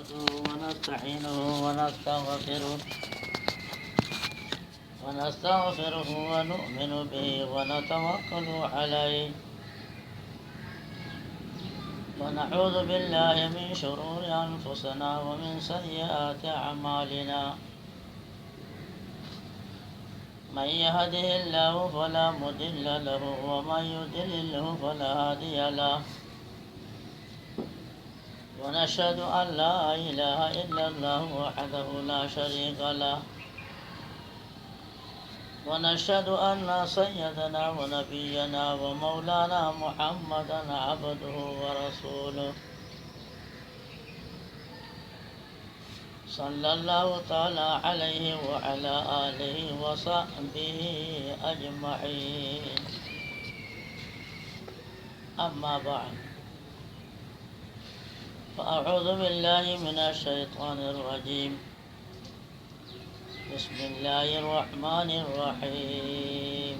نحمده ونستعينه ونستغفره ونؤمن به ونتوكل عليه ونعوذ بالله من شرور أنفسنا ومن سيئات أعمالنا من يهده الله فلا مضل له ومن يضلل فلا هادي له ونشهد أن لا إله إلا الله وحده لا شريك له ونشهد أن سيدنا ونبينا ومولانا محمدا عبده ورسوله صلى الله تعالى عليه وعلى آله وصحبه أجمعين. أما بعد، فأعوذ بالله من الشيطان الرجيم. بسم الله الرحمن الرحيم.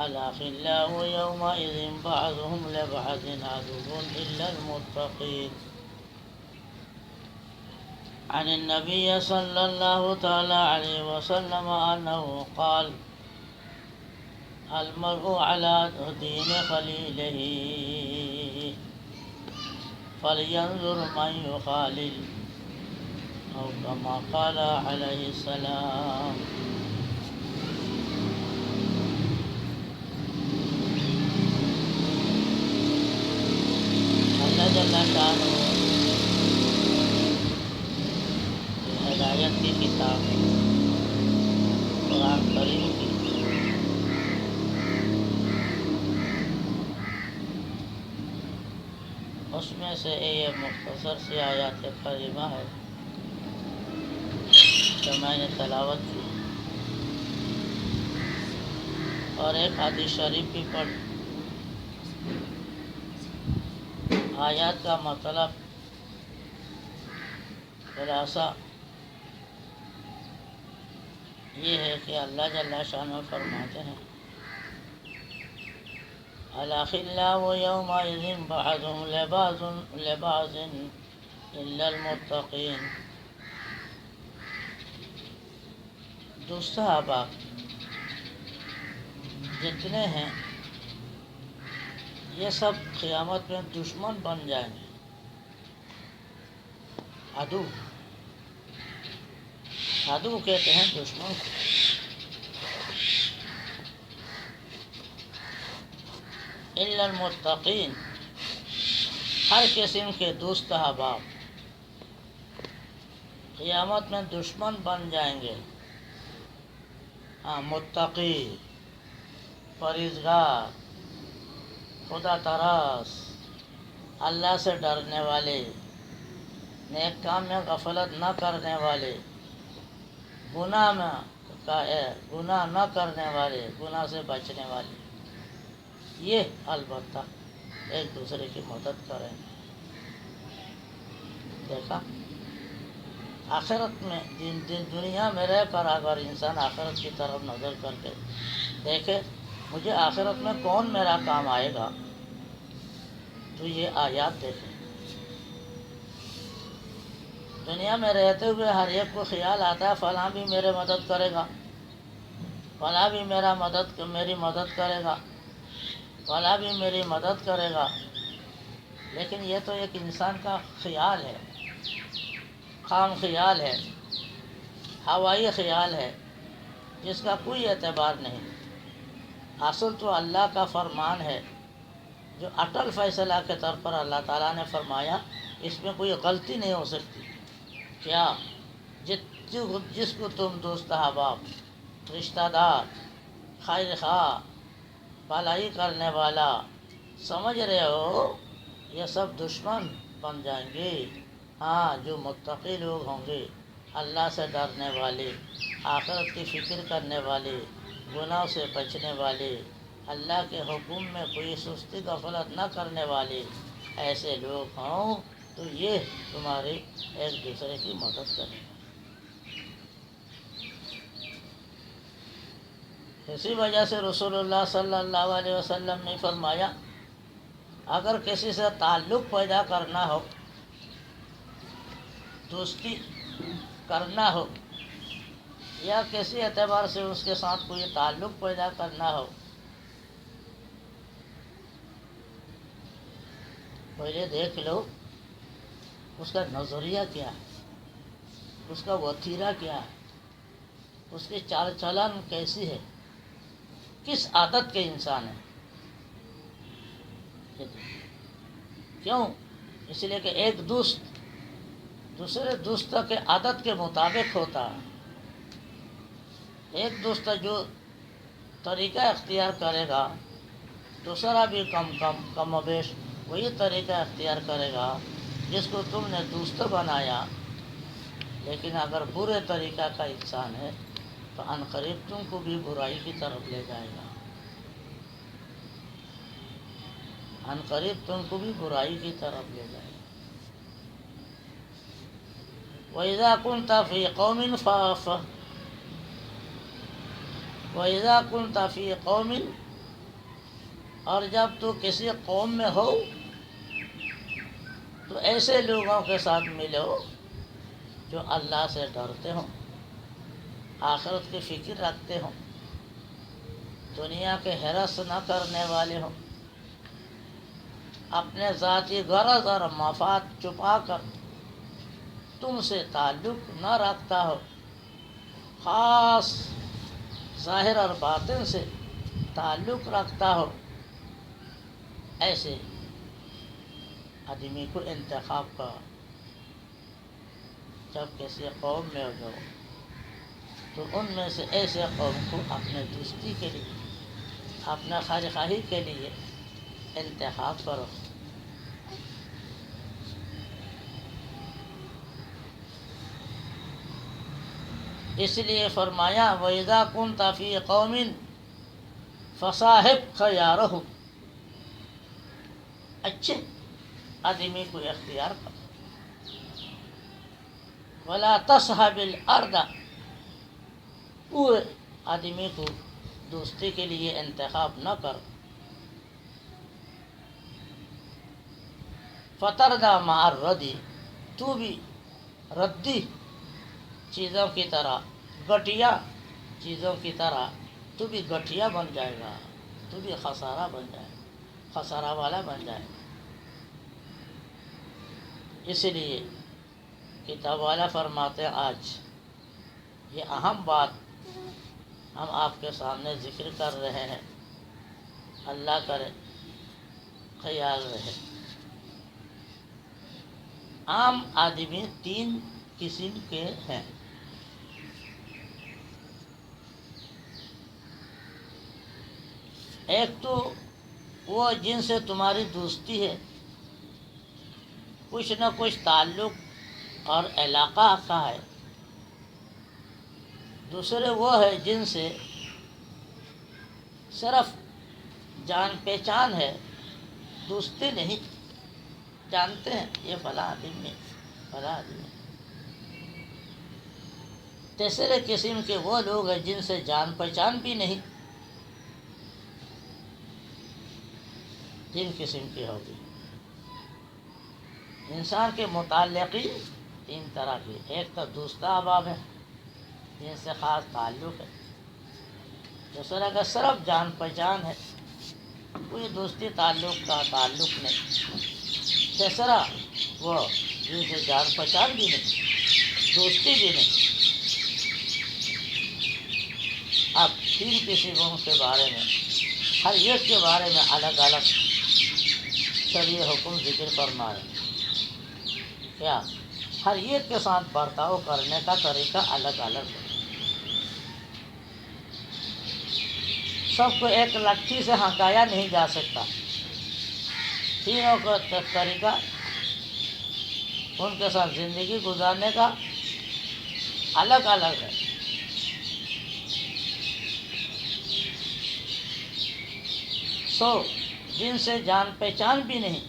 الأخلاء يومئذ بعضهم لبعض عدو إلا المتقين. عن النبي صلى الله تعالى عليه وسلم أنه قال: المرء على دين خليله فلينظر من يخالل، أو كما قال عليه السلام. اللہ جل شانہ ہدایت کی کتاب قرآن کریم کی اس میں سے یہ مختصر سی آیات کریمہ ہے جو میں نے تلاوت کی، اور ایک حدیث شریف بھی پڑھ. آیات کا مطلب خلاصہ یہ ہے کہ اللہ جل شانہ فرماتے ہیں: الأخلاء يومئذ بعضهم لبعض إلا المتقين. دوست احباب جتنے ہیں یہ سب قیامت میں دشمن بن جائیں گے. عدو کہتے ہیں دشمن کو. الا المتقین، ہر قسم کے دوست احباب قیامت میں دشمن بن جائیں گے. متقی، پرہیزگار، خدا تراس، اللہ سے ڈرنے والے، نیک کام میں غفلت نہ کرنے والے، گناہ نہ کرنے والے، گناہ سے بچنے والے، یہ البتہ ایک دوسرے کی مدد کریں گے. دیکھا، آخرت میں دنیا میں رہ کر اگر انسان آخرت کی طرف نظر کر کے دیکھے مجھے آخرت میں کون میرا کام آئے گا، تو یہ آیات دیکھیں. دنیا میں رہتے ہوئے ہر ایک کو خیال آتا ہے فلاں بھی میرے مدد کرے گا، فلاں بھی میری مدد کرے گا، فلاں بھی میری مدد کرے گا. لیکن یہ تو ایک انسان کا خیال ہے، خام خیال ہے، ہوائی خیال ہے، جس کا کوئی اعتبار نہیں. اصل تو اللہ کا فرمان ہے جو اٹل فیصلہ کے طور پر اللہ تعالیٰ نے فرمایا، اس میں کوئی غلطی نہیں ہو سکتی. کیا جس کو تم دوست احباب، رشتہ دار، خیر خواہ، بھلائی کرنے والا سمجھ رہے ہو، یہ سب دشمن بن جائیں گے. جو متقی لوگ ہوں گے، اللہ سے ڈرنے والے، آخرت کی فکر کرنے والے، گناہ سے بچنے والے، اللہ کے حکم میں کوئی سستی غفلت نہ کرنے والے، ایسے لوگ ہوں تو یہ تمہاری ایک دوسرے کی مدد کریں. اسی وجہ سے رسول اللہ صلی اللہ علیہ وسلم نے فرمایا، اگر کسی سے تعلق پیدا کرنا ہو دوستی کرنا ہو یا کسی اعتبار سے اس کے ساتھ کوئی تعلق پیدا کرنا ہو، پہلے دیکھ لو اس کا نظریہ کیا ہے، اس کا وتیرہ کیا ہے، اس کی چال چلن کیسی ہے، کس عادت کے انسان ہے۔ کیوں؟ اس لیے کہ ایک دوست دوسرے دوست کے عادت کے مطابق ہوتا ہے۔ ایک دوست جو طریقہ اختیار کرے گا دوسرا بھی کم و بیش وہی طریقہ اختیار کرے گا جس کو تم نے دوست بنایا۔ لیکن اگر برے طریقہ کا انسان ہے تو عنقریب تم کو بھی برائی کی طرف لے جائے گا، عنقریب تم کو بھی برائی کی طرف لے جائے گا۔ وَإِذَا كُنْتَ فِي قَوْمٍ وَإِذَا كُنْتَ فِي قَوْمٍ، اور جب تو کسی قوم میں ہو تو ایسے لوگوں کے ساتھ ملو جو اللہ سے ڈرتے ہوں، آخرت کی فکر رکھتے ہوں، دنیا کے ہراس نہ کرنے والے ہوں، اپنے ذاتی غرض اور مفاد چھپا کر تم سے تعلق نہ رکھتا ہو، خاص ظاہر اور باطن سے تعلق رکھتا ہو، ایسے آدمی کو انتخاب کا جب کسی قوم میں ہو جاؤ تو ان میں سے ایسے قوم کو اپنے دوستی کے لیے، اپنا خیر خواہی کے لیے انتخاب کرو۔ اس لیے فرمایا وَإِذَا كُنْتَ فِي قَوْمٍ فَصَاحِبْ خَيَارَهُمْ، اچھے آدمی کو اختیار کرو۔ وَلَا تَصْحَبِ الْأَرْضَ، پورے آدمی کو دوستی کے لیے انتخاب نہ کرو۔ فَتَرْدَى مَعَ الرَّدِّ، تو بھی ردی چیزوں کی طرح، گٹیا چیزوں کی طرح تو بھی گٹھیا بن جائے گا، تو بھی خسارہ بن جائے گا، خسارہ والا بن جائے گا۔ اس لیے کتاب والا فرماتے ہیں آج یہ اہم بات ہم آپ کے سامنے ذکر کر رہے ہیں، اللہ کرے خیال رہے۔ عام آدمی تین قسم کے ہیں۔ ایک تو وہ جن سے تمہاری دوستی ہے، کچھ نہ کچھ تعلق اور علاقہ کا ہے۔ دوسرے وہ ہے جن سے صرف جان پہچان ہے، دوستی نہیں، جانتے ہیں یہ فلاں آدمی ہے، فلاں آدمی ہے۔ تیسرے قسم کے وہ لوگ ہیں جن سے جان پہچان بھی نہیں۔ تین قسم کی ہوگی۔ انسان کے متعلقی تین طرح کی، ایک تو دوست احباب ہے جن سے خاص تعلق ہے، دوسرا کا صرف جان پہچان ہے، کوئی دوستی تعلق نہیں۔ تیسرا وہ جن سے جان پہچان بھی نہیں، دوستی بھی نہیں۔ اب تین قسموں کے بارے میں ہر ایک کے بارے میں الگ الگ شرعی حکم ذکر فرما رہے ہیں۔ کیا؟ ہر ایک کے ساتھ برتاؤ کرنے کا طریقہ الگ الگ ہے۔ سب کو ایک لٹھی سے ہنکایا نہیں جا سکتا، تینوں کا طریقہ ان کے ساتھ زندگی گزارنے کا الگ الگ ہے۔ جن سے جان پہچان بھی نہیں،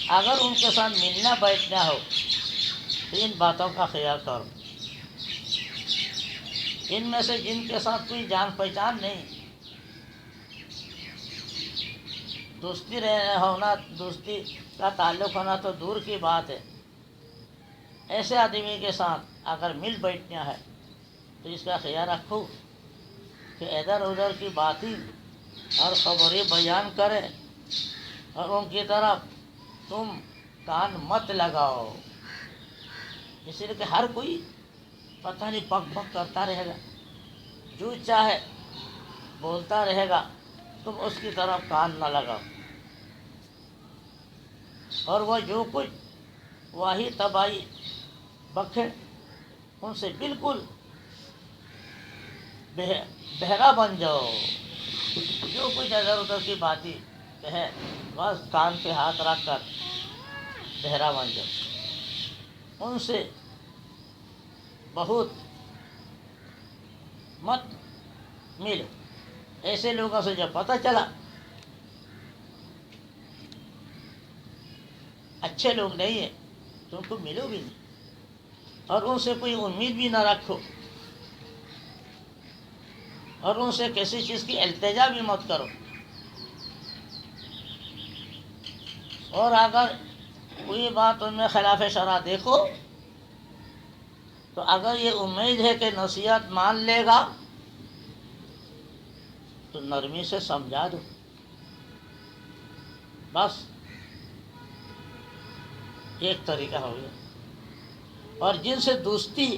اگر ان کے ساتھ ملنا بیٹھنا ہو تو ان باتوں کا خیال کرو۔ ان میں سے جن کے ساتھ کوئی جان پہچان نہیں دوستی رہنا ہونا، دوستی کا تعلق ہونا تو دور کی بات ہے، ایسے آدمی کے ساتھ اگر مل بیٹھنا ہے تو اس کا خیال رکھو کہ ادھر ادھر کی باتیں اور خبریں بیان کرے اور ان کی طرف تم کان مت لگاؤ، اس لیے کہ ہر کوئی پتہ نہیں پک پک کرتا رہے گا، جو چاہے بولتا رہے گا، تم اس کی طرف کان نہ لگاؤ، اور وہ جو کچھ وہی تباہی بکھے ان سے بالکل بہرا بن جاؤ، جو کچھ ادھر ادھر کی باتیں کہے بس کان پہ ہاتھ رکھ کر بہرا بن جاؤ، ان سے بہت مت ملو، ایسے لوگوں سے جب پتہ چلا اچھے لوگ نہیں ہیں تو ان کو ملو بھی نہیں، اور ان سے کوئی امید بھی نہ رکھو، اور ان سے کسی چیز کی التجا بھی مت کرو، اور اگر کوئی بات ان میں خلاف شرع دیکھو تو اگر یہ امید ہے کہ نصیحت مان لے گا تو نرمی سے سمجھا دو، بس ایک طریقہ ہو گیا۔ اور جن سے دوستی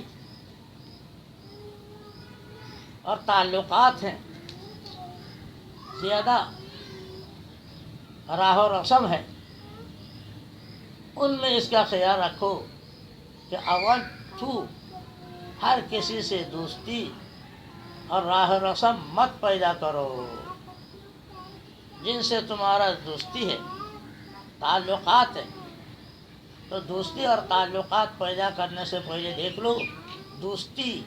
اور تعلقات ہیں زیادہ راہ و رسم ہے، ان میں اس کا خیال رکھو کہ اول تو ہر کسی سے دوستی اور راہ و رسم مت پیدا کرو، جن سے تمہارا دوستی ہے، تعلقات ہے، تو دوستی اور تعلقات پیدا کرنے سے پہلے دیکھ لو دوستی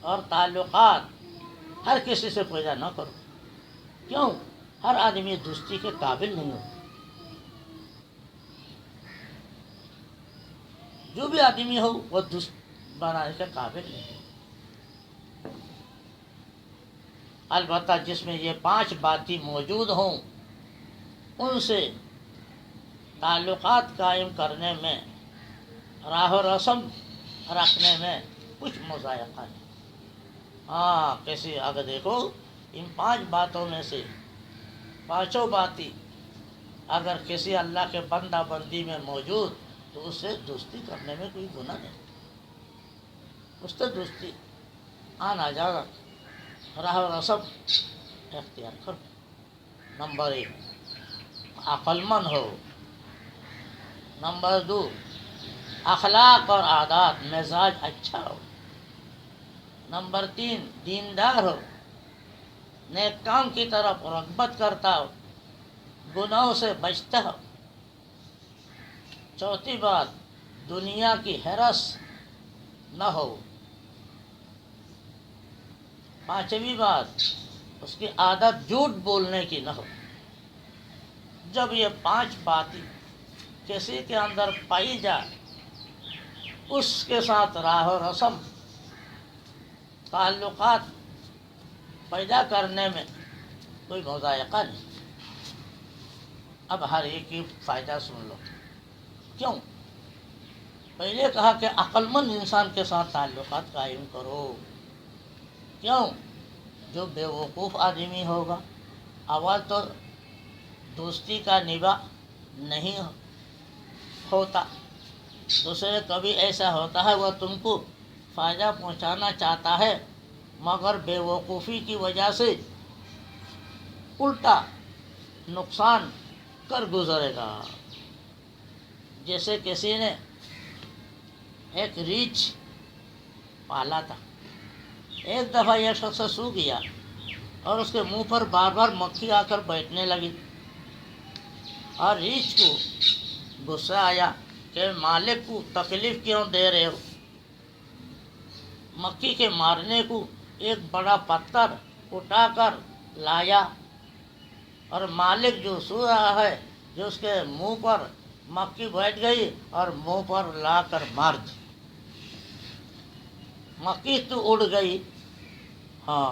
اور تعلقات ہر کسی سے پیدا نہ کرو، کیوں؟ ہر آدمی دوستی کے قابل نہیں ہو، جو بھی آدمی ہو وہ دوست بنانے کے قابل نہیں، البتہ جس میں یہ 5 باتیں موجود ہوں ان سے تعلقات قائم کرنے میں، راہ و رسم رکھنے میں کچھ مضائقہ نہیں۔ ہاں کیسے اگر دیکھو ان 5 باتوں میں سے 5 باتیں اگر کسی اللہ کے بندہ بندی میں موجود تو اس سے دوستی کرنے میں کوئی گناہ نہیں، اس سے دوستی آنا جانا راہ و رسم اختیار کرو۔ نمبر 1 عقل مند ہو، نمبر 2 اخلاق اور عادات مزاج اچھا ہو، نمبر 3 دیندار ہو، نیک کام کی طرف رغبت کرتا ہو، گناہوں سے بچتا ہو، چوتھی بات دنیا کی ہرس نہ ہو، پانچویں بات اس کی عادت جھوٹ بولنے کی نہ ہو۔ جب یہ 5 باتیں کسی کے اندر پائی جائے اس کے ساتھ راہ و رسم تعلقات پیدا کرنے میں کوئی مضائقہ نہیں۔ اب ہر ایک کی فائدہ سن لو، کیوں؟ پہلے کہا کہ عقل مند انسان کے ساتھ تعلقات قائم کرو، کیوں؟ جو بے وقوف آدمی ہوگا اول تو دوستی کا نبا نہیں ہوتا، دوسرے کبھی ایسا ہوتا ہے وہ تم کو فائدہ پہنچانا چاہتا ہے مگر بے وقوفی کی وجہ سے الٹا نقصان کر گزرے گا۔ جیسے کسی نے ایک ریچھ پالا تھا، ایک دفعہ یہ شخص سو گیا اور اس کے منہ پر بار بار مکھی آ کر بیٹھنے لگی، اور ریچھ کو غصہ آیا کہ مالک کو تکلیف کیوں دے رہے ہو، مکھی کے مارنے کو ایک بڑا پتھر اٹھا کر لایا، اور مالک جو سو رہا ہے جو اس کے منہ پر مکھی بیٹھ گئی اور منہ پر لا کر مار دی، مکھی تو اڑ گئی، ہاں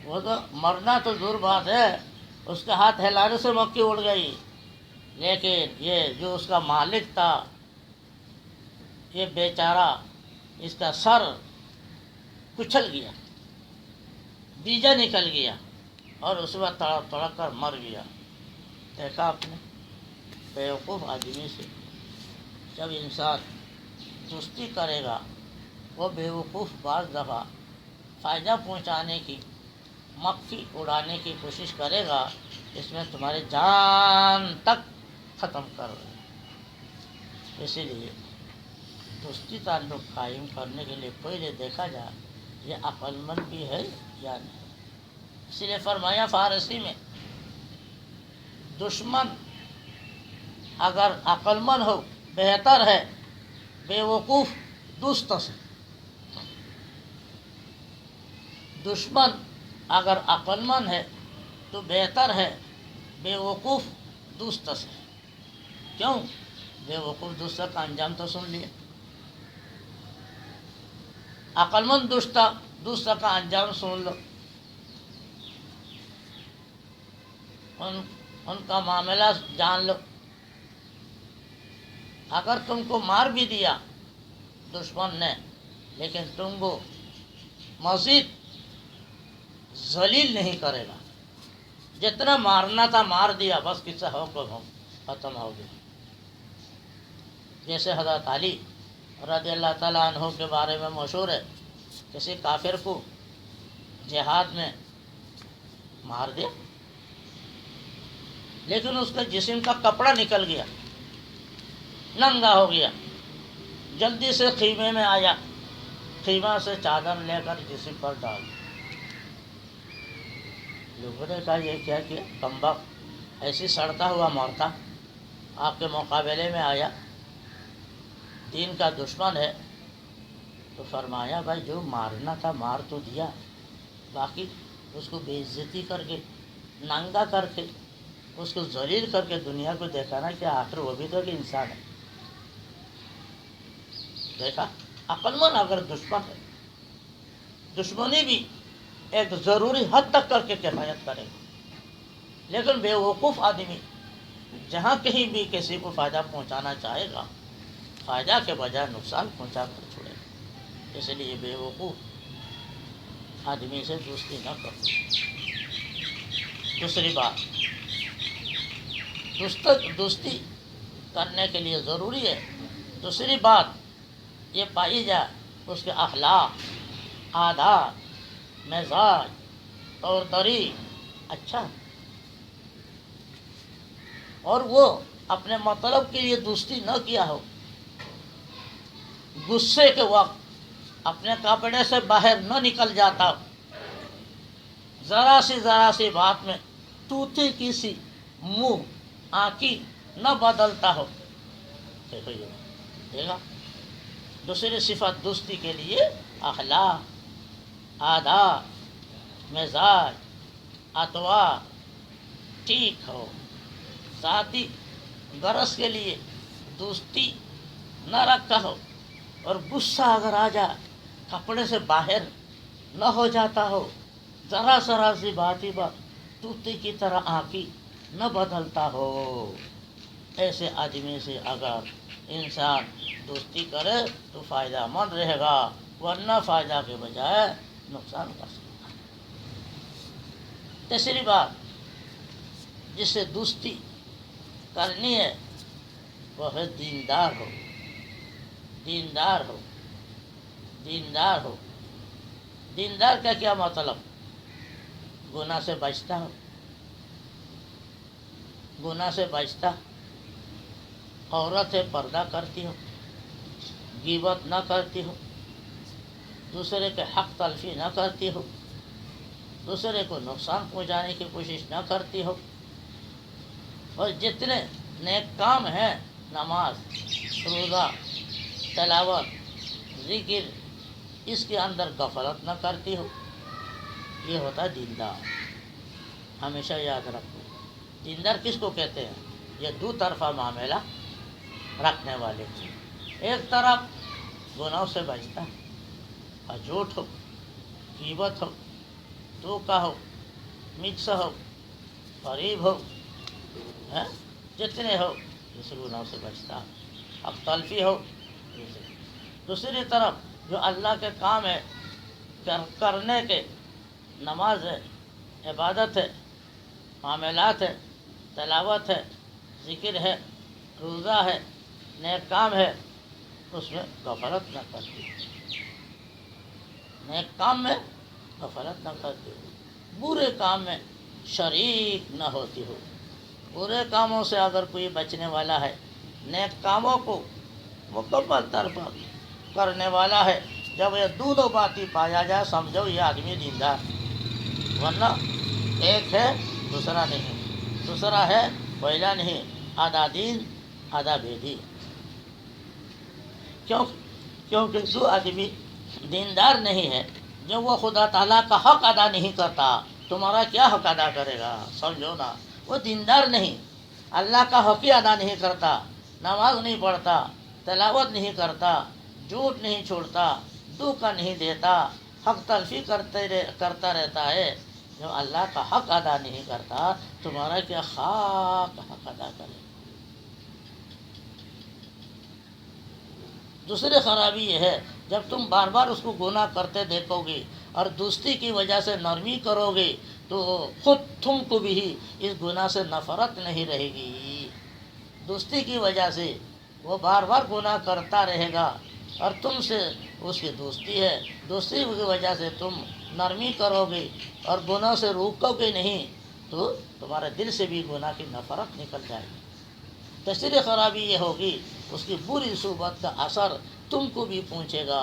وہ تو مرنا تو دور بات ہے، اس کے ہاتھ ہلانے سے مکھی اڑ گئی، لیکن یہ جو اس کا مالک تھا، یہ بیچارہ، اس کا سر کچل گیا، بیجا نکل گیا اور اس میں تڑپ تڑپ کر مر گیا۔ دیکھا آپ نے، بیوقوف آدمی سے جب انسان دوستی کرے گا، وہ بیوقوف بعض دفعہ فائدہ پہنچانے کی، مکھی اڑانے کی کوشش کرے گا، اس میں تمہاری جان تک ختم کر دے۔ اسی لیے دوستی تعلق قائم کرنے کے لیے پہلے دیکھا جائے یہ عقل مند بھی ہے یا نہیں۔ اسی لیے فرمایا فارسی میں، دشمن اگر عقل مند ہو بہتر ہے بیوقوف دوست سے۔ دشمن اگر عقل مند ہے تو بہتر ہے بیوقوف دوست سے۔ کیوں؟ بیوقوف دوست کا انجام تو سن لیا، عقل مند دوست کا انجام سن لو، ان کا معاملہ جان لو۔ اگر تم کو مار بھی دیا دشمن نے، لیکن تم کو مزید ذلیل نہیں کرے گا، جتنا مارنا تھا مار دیا، بس قصہ حکم ختم ہو گیا۔ جیسے حضرت علی رضی اللہ تعالیٰ عنہ کے بارے میں مشہور ہے، کسی کافر کو جہاد میں مار دیا، لیکن اس کا جسم کا کپڑا نکل گیا، ننگا ہو گیا، جلدی سے خیمے میں آیا، خیمہ سے چادر لے کر جسم پر ڈال دی۔ لوگوں نے کہا یہ کیا کیا، کمبخت، ایسی سڑتا ہوا مرتا آپ کے مقابلے میں آیا، دین کا دشمن ہے۔ تو فرمایا بھائی جو مارنا تھا مار تو دیا، باقی اس کو بے عزتی کر کے، ننگا کر کے، اس کو ذلیل کر کے دنیا کو دکھانا کہ آخر وہ بھی تو ایک انسان ہے۔ دیکھا، عقل مند اگر دشمن ہے، دشمنی بھی ایک ضروری حد تک کر کے کفایت کرے گا، لیکن بے وقوف آدمی جہاں کہیں بھی کسی کو فائدہ پہنچانا چاہے گا، فائدہ کے بجائے نقصان پہنچا کر چھوڑے گا۔ اس لیے بے وقوف آدمی سے دوستی نہ کرو۔ دوسری بات، دوستی کرنے کے لیے ضروری ہے، دوسری بات یہ پائی جائے اس کے اخلاق، عادات، مزاج، طور طریق اچھا، اور وہ اپنے مطلب کے لیے دوستی نہ کیا ہو، غصے کے وقت اپنے کپڑے سے باہر نہ نکل جاتا، ذرا سی بات میں طوطی کی سی منہ آنکھی نہ بدلتا ہو۔ دیکھو یہ دیکھا، دوسری صفت دوستی کے لیے اخلاق، عادات، مزاج، اطوار ٹھیک ہو، ذاتی غرض کے لیے دوستی نہ رکھا ہو، اور غصہ اگر آ جائے کپڑے سے باہر نہ ہو جاتا ہو، ذرا سی بات ہی بات طوطی کی طرح آنکھی نہ بدلتا ہو، ایسے آدمی سے اگر انسان دوستی کرے تو فائدہ مند رہے گا، ورنہ فائدہ کے بجائے نقصان کر سکتا ہے۔ تیسری بات، جس سے دوستی کرنی ہے وہ ہے دیندار ہو، دیندار ہو، دیندار ہو۔ دیندار کا کیا مطلب؟ گناہ سے بچتا ہو، گناہ سے بچتا، عورت سے پردہ کرتی ہو، غیبت نہ کرتی ہو، دوسرے کے حق تلفی نہ کرتی ہو، دوسرے کو نقصان پہنچانے کی کوشش نہ کرتی ہو، اور جتنے نیک کام ہیں، نماز، روزہ، تلاوت، ذکر، اس کے اندر غفلت نہ کرتی ہو، یہ ہوتا ہے دیندار۔ ہمیشہ یاد رکھو، دیندار کس کو کہتے ہیں؟ یہ دو طرفہ معاملہ رکھنے والے کو، ایک طرف گناہوں سے بچتا ہے، جھوٹ ہو، غیبت ہو، دھوکہ ہو، مکس ہو، غریب ہو، جتنے ہو دوسرے گناہوں سے بچتا، اب تلفی ہو۔ دوسری طرف جو اللہ کے کام ہے کرنے کے، نماز ہے، عبادت ہے، معاملات ہے، تلاوت ہے، ذکر ہے، روزہ ہے، نیک کام ہے، اس میں غفلت نہ کرتی، نیک کام میں غفلت نہ کرتی ہو، برے کام میں شریک نہ ہوتی ہو۔ برے کاموں سے اگر کوئی بچنے والا ہے، نیک کاموں کو مکمل طور پر کرنے والا ہے، جب یہ دونوں باتیں پایا جائے سمجھو یہ آدمی دیندار، ورنہ ایک ہے دوسرا نہیں، دوسرا ہے پہلا نہیں، آدھا دین آدھا بے دین۔ کیونکہ جو آدمی دیندار نہیں ہے، جب وہ خدا تعالیٰ کا حق ادا نہیں کرتا، تمہارا کیا حق ادا کرے گا؟ سمجھو نا، وہ دیندار نہیں، اللہ کا حق ہی ادا نہیں کرتا، نماز نہیں پڑھتا، تلاوت نہیں کرتا، جھوٹ نہیں چھوڑتا، دھوکہ نہیں دیتا، حق تلفی کرتا رہتا ہے، جو اللہ کا حق ادا نہیں کرتا، تمہارا کیا خاک حق ادا کرے؟ دوسری خرابی یہ ہے، جب تم بار بار اس کو گناہ کرتے دیکھو گے اور دوستی کی وجہ سے نرمی کرو گے تو خود تم کو بھی اس گناہ سے نفرت نہیں رہے گی۔ دوستی کی وجہ سے وہ بار بار گناہ کرتا رہے گا اور تم سے اس کی دوستی ہے، دوستی کی وجہ سے تم نرمی کرو گے اور گناہ سے روکو گے نہیں تو تمہارے دل سے بھی گناہ کی نفرت نکل جائے گی۔ تیسری خرابی یہ ہوگی، اس کی بری صحبت کا اثر تم کو بھی پہنچے گا۔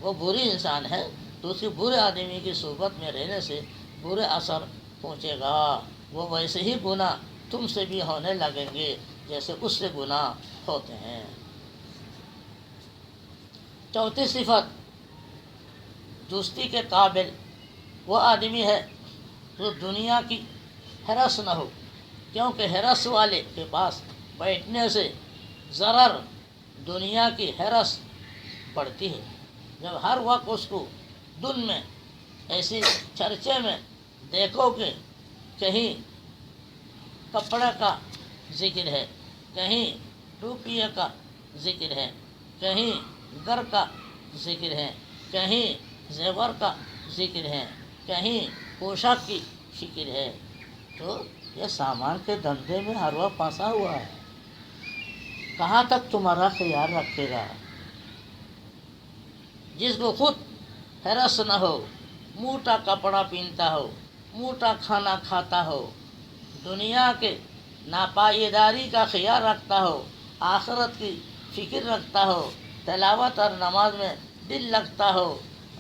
وہ بری انسان ہے تو اس کی برے آدمی کی صحبت میں رہنے سے برے اثر پہنچے گا، وہ ویسے ہی گناہ تم سے بھی ہونے لگیں گے جیسے اس سے گناہ ہوتے ہیں۔ چوتھی صفت، دوستی کے قابل وہ آدمی ہے جو دنیا کی ہرس نہ ہو، کیونکہ ہرس والے کے پاس بیٹھنے سے ضرر دنیا کی ہرس پڑتی ہے۔ جب ہر وقت اس کو دن میں ایسی چرچے میں دیکھو کہ کہیں کپڑے کا ذکر ہے، کہیں روپیے کا ذکر ہے، کہیں گھر کا ذکر ہے، کہیں زیور کا ذکر ہے، کہیں پوشاک کی فکر ہے، تو یہ سامان کے دھندے میں ہر وقت پھنسا ہوا ہے، کہاں تک تمہارا خیال رکھے گا؟ جس کو خود ہرس نہ ہو، موٹا کپڑا پہنتا ہو، موٹا کھانا کھاتا ہو، دنیا کے ناپائیداری کا خیال رکھتا ہو، آخرت کی فکر رکھتا ہو، تلاوت اور نماز میں دل لگتا ہو،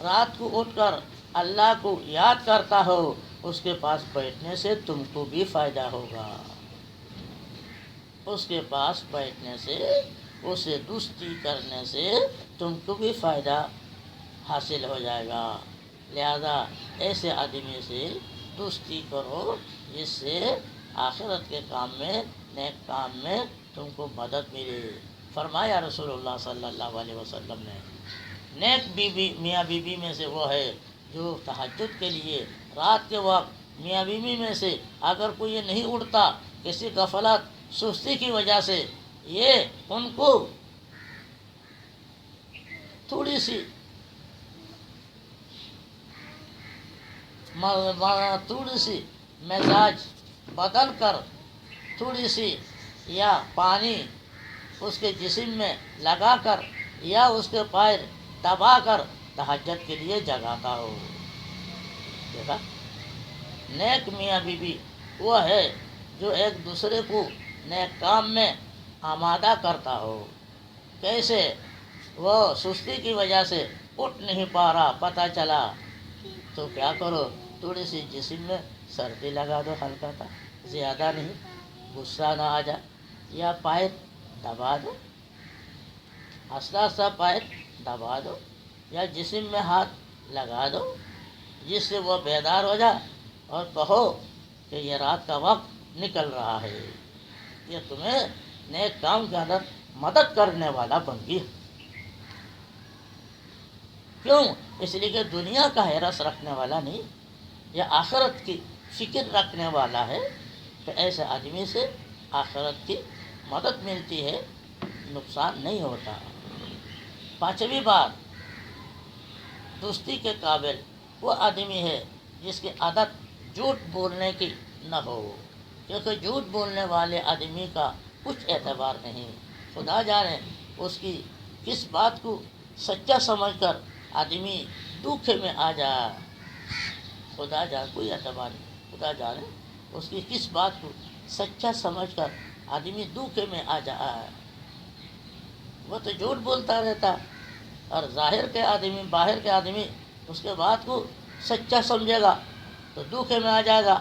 رات کو اٹھ کر اللہ کو یاد کرتا ہو، اس کے پاس بیٹھنے سے تم کو بھی فائدہ ہوگا، اس کے پاس بیٹھنے سے، اسے دوستی کرنے سے تم کو بھی فائدہ حاصل ہو جائے گا۔ لہذا ایسے آدمی سے دوستی کرو جس سے آخرت کے کام میں، نیک کام میں تم کو مدد ملے۔ فرمایا رسول اللہ صلی اللہ علیہ وسلم نے، نیک بیوی میاں بیوی میں سے وہ ہے جو تہجد کے لیے رات کے وقت میاں بیوی میں سے اگر کوئی نہیں اٹھتا کسی غفلت سستی کی وجہ سے، یہ ان کو تھوڑی سی مزاج بدل کر، تھوڑی سی یا پانی اس کے جسم میں لگا کر یا اس کے پیر دبا کر تہجد کے لیے جگاتا ہو۔ دیکھا، نیک میاں بیوی وہ ہے جو ایک دوسرے کو نیک کام میں آمادہ کرتا ہو۔ کیسے؟ وہ سستی کی وجہ سے اٹھ نہیں پا رہا، پتہ چلا تو کیا کرو، تھوڑی سی جسم میں سردی لگا دو، ہلکا تھا، زیادہ نہیں، غصہ نہ آ جائے، یا پیر دبا دو، آہستہ آہستہ پیر دبا دو یا جسم میں ہاتھ لگا دو، جس سے وہ بیدار ہو جائے اور کہو کہ یہ رات کا وقت نکل رہا ہے، یہ تمہیں نیک کام کے اندر مدد کرنے والا بن گیا۔ کیوں؟ اس لیے کہ دنیا کا ہرس رکھنے والا نہیں، یہ آخرت کی فکر رکھنے والا ہے تو ایسے آدمی سے آخرت کی مدد ملتی ہے، نقصان نہیں ہوتا۔ پانچویں بات، دوستی کے قابل وہ آدمی ہے جس کی عادت جھوٹ بولنے کی نہ ہو، کیونکہ جھوٹ بولنے والے آدمی کا کچھ اعتبار نہیں۔ خدا جانے اس کی کس بات کو سچا سمجھ کر آدمی دکھ میں آ جائے، خدا جانے کوئی اعتبار نہیں، خدا جانے اس کی کس بات کو سچا سمجھ کر آدمی دکھ میں آ جائے، وہ تو جھوٹ بولتا رہتا، اور باہر کے آدمی اس کے بات کو سچا سمجھے گا تو دکھ میں آ جائے گا۔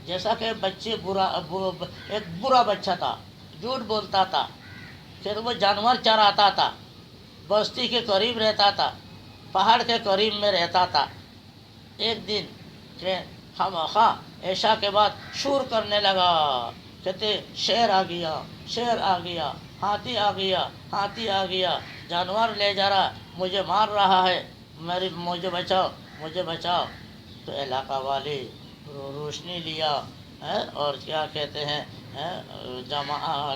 جیسا کہ ایک برا بچہ تھا، جھوٹ بولتا تھا، پھر وہ جانور چراتا تھا، بستی کے قریب رہتا تھا، پہاڑ کے قریب میں رہتا تھا۔ ایک دن خواہ عشاء کے بعد شور کرنے لگا، کہتے شیر آ گیا، شیر آ گیا، ہاتھی آ گیا، ہاتھی آ گیا، جانور لے جا رہا، مجھے مار رہا ہے، مجھے بچاؤ، مجھے بچاؤ۔ تو علاقہ والے روشنی لیا اور کیا کہتے ہیں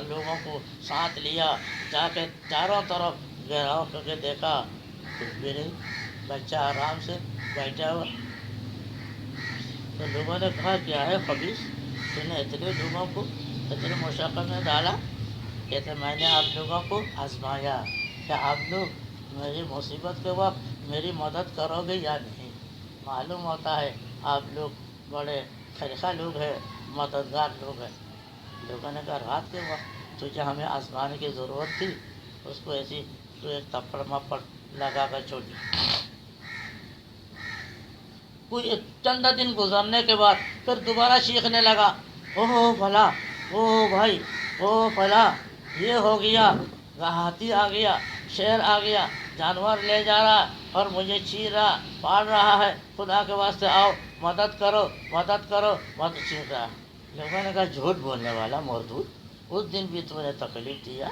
لوگوں کو ساتھ لیا، جا کے چاروں طرف گھیراؤ کر کے دیکھا، کچھ بھی نہیں، بچہ آرام سے بیٹھا ہوا۔ تو لوگوں نے کہا کیا ہے خبیث، تو نے اتنے لوگوں کو اتنے مشقت میں ڈالا؟ کہتے میں نے آپ لوگوں کو آزمایا کہ آپ لوگ میری مصیبت کے وقت میری مدد کرو گے یا نہیں۔ معلوم ہوتا ہے آپ لوگ بڑے خیرخواہ لوگ ہیں، مددگار لوگ ہیں۔ لوگوں نے کہا رات کے وقت تجھے ہمیں آزمانے کی ضرورت تھی، اس کو ایسی تو ایک تپڑ مپڑ لگا کر چھوڑ دی۔ کوئی چند دن گزرنے کے بعد پھر دوبارہ چیخنے لگا، اوہ بھلا، او بھائی، او فلاں، یہ ہو گیا، ہاتھی آ گیا، شیر آ گیا، جانور لے جا رہا اور مجھے چیر رہا، پاڑ رہا ہے، خدا کے واسطے آؤ، مدد کرو، مدد کرو، مدد چیخ رہا۔ لوگوں نے کہا جھوٹ بولنے والا مردود، اس دن بھی تو نے تکلیف دیا،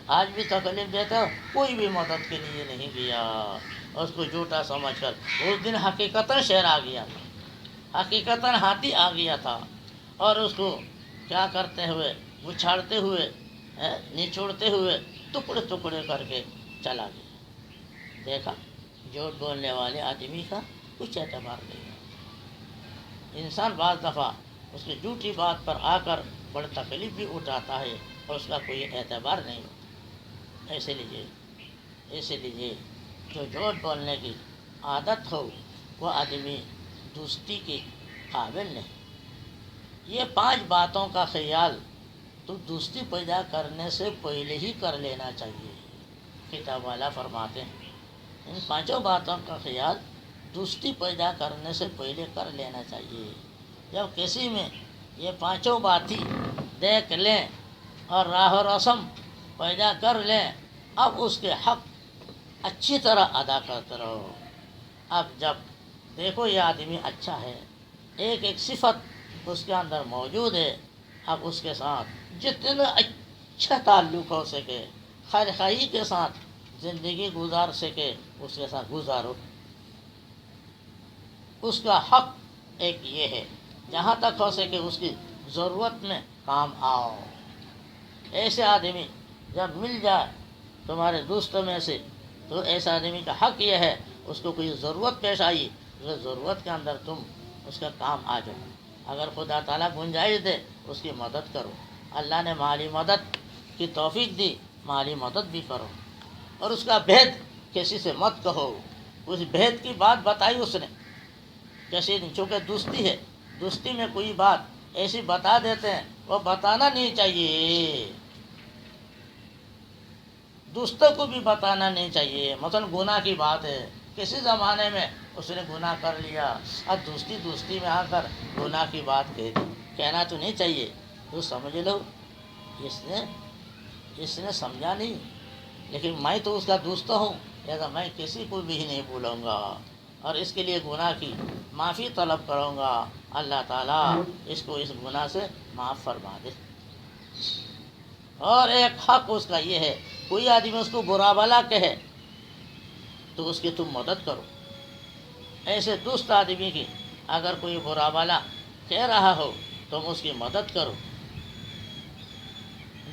آج بھی تکلیف دیتا ہو، کوئی بھی مدد کے لیے نہیں گیا، اس کو جھوٹا سمجھ کر۔ اس دن حقیقتاً شیر آ گیا تھا، حقیقتاً ہاتھی آ گیا تھا، اور اس کو کیا کرتے ہوئے، اچھاڑتے ہوئے، نچوڑتے ہوئے، ٹکڑے ٹکڑے کر کے چلا گیا۔ دیکھا جھوٹ بولنے والے آدمی کا کچھ اعتبار نہیں ہے۔ انسان بعض دفعہ اس کی جھوٹی بات پر آ کر بڑی تکلیف بھی اٹھاتا ہے اور اس کا کوئی اعتبار نہیں ہوتا۔ ایسے لیجیے جو جھوٹ بولنے کی عادت ہو وہ آدمی دوستی کے قابل نہیں۔ یہ 5 باتوں کا خیال تو دوستی پیدا کرنے سے پہلے ہی کر لینا چاہیے۔ کتاب والا فرماتے ہیں ان 5 باتوں کا خیال دوستی پیدا کرنے سے پہلے کر لینا چاہیے۔ جب کسی میں یہ 5 باتیں دیکھ لیں اور راہ و رسم پیدا کر لیں، اب اس کے حق اچھی طرح ادا کرتے رہو۔ اب جب دیکھو یہ آدمی اچھا ہے، ایک ایک صفت اس کے اندر موجود ہے، اب اس کے ساتھ جتنا اچھا تعلق ہو سکے، خیر خواہی کے ساتھ زندگی گزار سکے، اس کے ساتھ گزارو۔ اس کا حق ایک یہ ہے، جہاں تک ہو سکے اس کی ضرورت میں کام آؤ۔ ایسے آدمی جب مل جائے تمہارے دوستوں میں سے تو ایسے آدمی کا حق یہ ہے، اس کو کوئی ضرورت پیش آئی، اس ضرورت کے اندر تم اس کا کام آ جاؤ۔ اگر خدا تعالیٰ گنجائش دے اس کی مدد کرو۔ اللہ نے مالی مدد کی توفیق دی، مالی مدد بھی کرو، اور اس کا بھید کسی سے مت کہو۔ اس بھید کی بات بتائی اس نے کسی نے، چونکہ دوستی ہے، دوستی میں کوئی بات ایسی بتا دیتے ہیں وہ بتانا نہیں چاہیے، دوستوں کو بھی بتانا نہیں چاہیے۔ مثلا گناہ کی بات ہے، کسی زمانے میں اس نے گناہ کر لیا، اب دوستی میں آ کر گناہ کی بات کہہ دی، کہنا تو نہیں چاہیے۔ تو سمجھ لو اس نے سمجھا نہیں، لیکن میں تو اس کا دوست ہوں، لہذا میں کسی کو بھی نہیں بھولوں گا اور اس کے لیے گناہ کی معافی طلب کروں گا، اللہ تعالیٰ اس کو اس گناہ سے معاف فرما دے۔ اور ایک حق اس کا یہ ہے، کوئی آدمی اس کو برا بھلا کہے تو اس کی تم مدد کرو۔ ایسے دوست آدمی کی اگر کوئی برا بھلا کہہ رہا ہو تم اس کی مدد کرو،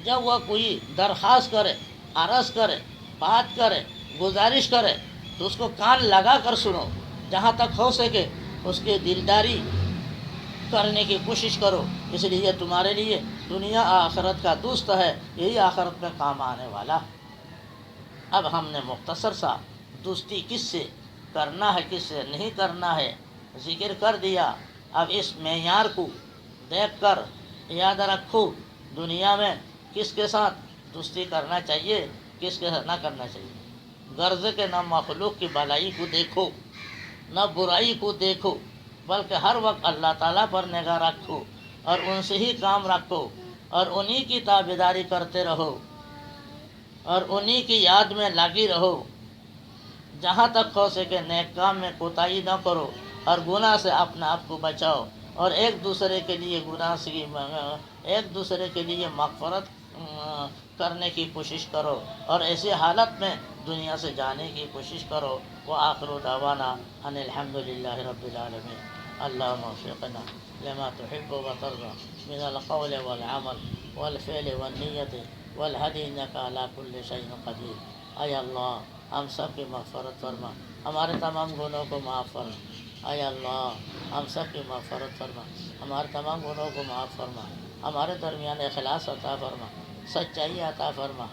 جب وہ کوئی درخواست کرے، عرض کرے، بات کرے، گزارش کرے تو اس کو کان لگا کر سنو، جہاں تک ہو سکے اس کی دلداری کرنے کی کوشش کرو، اس لیے تمہارے لیے دنیا آخرت کا دوست ہے، یہی آخرت میں کام آنے والا۔ اب ہم نے مختصر سا دوستی کس سے کرنا ہے، کس سے نہیں کرنا ہے ذکر کر دیا۔ اب اس معیار کو دیکھ کر یاد رکھو دنیا میں کس کے ساتھ دوستی کرنا چاہیے، کس کے ساتھ نہ کرنا چاہیے۔ غرض کہ نہ مخلوق کی بھلائی کو دیکھو نہ برائی کو دیکھو، بلکہ ہر وقت اللہ تعالیٰ پر نگاہ رکھو اور ان سے ہی کام رکھو اور انہی کی تابعداری کرتے رہو اور انہی کی یاد میں لگی رہو۔ جہاں تک ہو سکے نیک کام میں کوتاہی نہ کرو اور گناہ سے اپنے آپ کو بچاؤ، اور ایک دوسرے کے لیے گناہ سے ایک دوسرے کے لیے مغفرت کرنے کی کوشش کرو، اور ایسی حالت میں دنیا سے جانے کی کوشش کرو۔ وآخر دعوانا ان الحمد للہ رب العالمین۔ اللہم وفقنا لما تحب وترضى من القول والعمل والفعل والنیت والہدی انک علی کل شیء قدیر۔ اے اللہ ہم سب کی مغفرت فرما، ہمارے تمام گناہوں کو معاف فرما۔ اے اللہ ہم سب کی مغفرت فرما، ہمارے تمام گناہوں کو معاف فرما، ہمارے درمیان اخلاص عطا فرما، سچائی عطا فرما،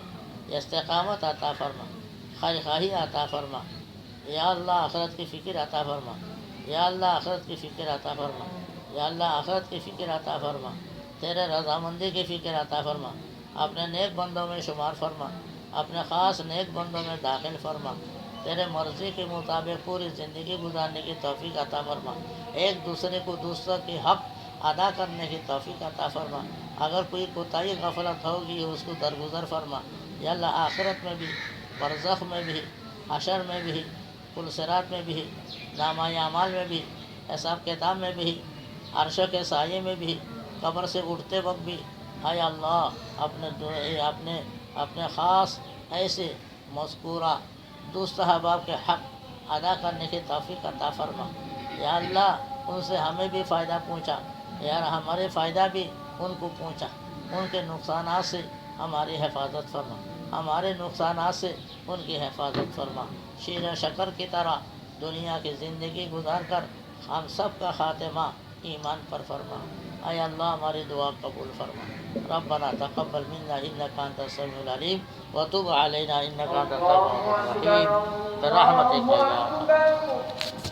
استقامت عطا فرما، خیر خواہی عطا فرما۔ یا اللہ آخرت کی فکر عطا فرما، یا اللہ آخرت کی فکر عطا فرما، یا اللہ آخرت کی فکر عطا فرما، تیرے رضامندی کی فکر عطا فرما، اپنے نیک بندوں میں شمار فرما، اپنے خاص نیک بندوں میں داخل فرما، تیرے مرضی کے مطابق پوری زندگی گزارنے کی توفیق عطا فرما، ایک دوسرے کو دوسروں کی حق ادا کرنے کی توفیق عطا فرما۔ اگر کوئی کوتاہی غفلت ہوگی اس کو درگزر فرما۔ یا اللہ آخرت میں بھی، برزخ میں بھی، حشر میں بھی، پل صراط میں بھی، نامہ اعمال میں بھی، حساب کتاب میں بھی، عرش کے سائے میں بھی، قبر سے اٹھتے وقت بھی، اے اللہ اپنے خاص ایسے مذکورہ دوست احباب کے حق ادا کرنے کی توفیق عطا فرما۔ یا اللہ ان سے ہمیں بھی فائدہ پہنچا، یا ہمارے فائدہ بھی ان کو پہنچا، ان کے نقصانات سے ہماری حفاظت فرما، ہمارے نقصانات سے ان کی حفاظت فرما۔ شیر شکر کی طرح دنیا کی زندگی گزار کر ہم سب کا خاتمہ ایمان پر فرما۔ اے اللہ ہماری دعا قبول فرما۔ ربنا تقبل منا انک انت السمیع العلیم وتب علینا انک انت التواب الرحیم برحمتک یا ارحم۔